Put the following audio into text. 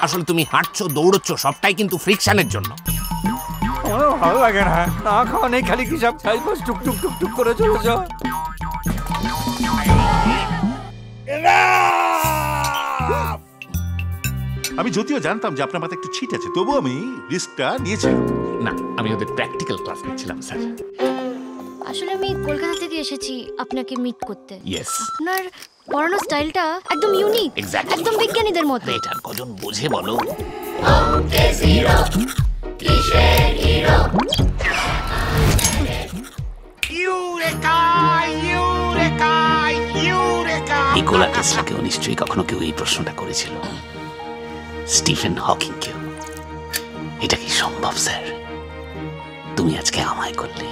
আসলে তুমি হাঁটছো দৌড়চ্ছ সবটাই কিন্তু ফ্রিকশনের জন্য। আমার ভালো লাগে না, না খাওয়া নেই, খালি কি সব সাইপাস টুক টুক টুক টুক করে চলেছ। আমি যদিও জানতাম যে আপনার মাথায় একটু ছিট আছে, তবু আমি রিস্কটা নিয়েছিলাম। না, আমি ওদের প্র্যাকটিক্যাল ক্লাস নিচ্ছিলাম স্যার। আসলে আমি কলকাতা থেকে এসেছি আপনাকে মিট করতে। ইয়েস। আপনার পড়ানোর স্টাইলটা একদম ইউনিক, একদম বিজ্ঞানীদের মতো। এটা কজন বোঝে বলো? নিকোলা টেসলাকেও নিশ্চয়ই কখনো কেউ এই প্রশ্নটা করেছিল, স্টিফেন হকিংকেও। এটা কি সম্ভব স্যার? তুমি আজকে আমায় করলে।